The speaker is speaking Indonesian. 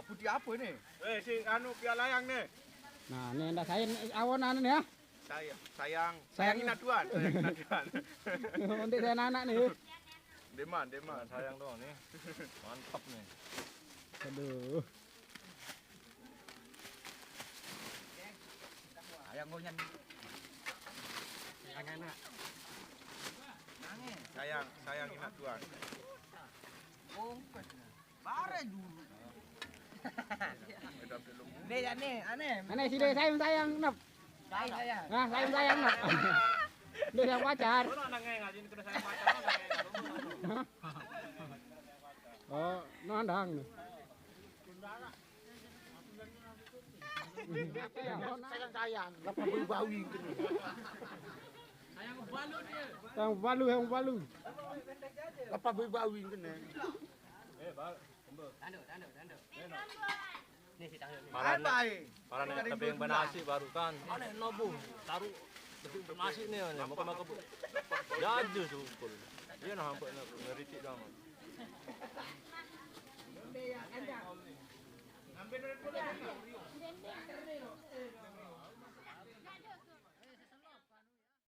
putih apa ini? Si anu piala layang nih. Nah, ini anda saya awonan ya. Sayang inaduan. Untuk saya anak nih. Deman. Sayang doang nih. Mantap nih. Aduh. Ayang gonyan. Sayang anak. Sayang inaduan. Oh, bare dulu. Nih, aneh. Aneh sih deh sayang nap. Sayang. Nah, sayang nap. Dia yang pacar. Oh, nandang nih. Sayang. Lepas bau-bawi gitu. Yang balu. Lepas bau-bawi gitu nih. Tanduk. Nih si tanduk nih. Parah nih, tapi yang benasi baru kan. Aneh nobu, taruh tapi benasi nih, makan bu. Jaju sukul. Dia nak hampa nak ngeritik dah. Ambil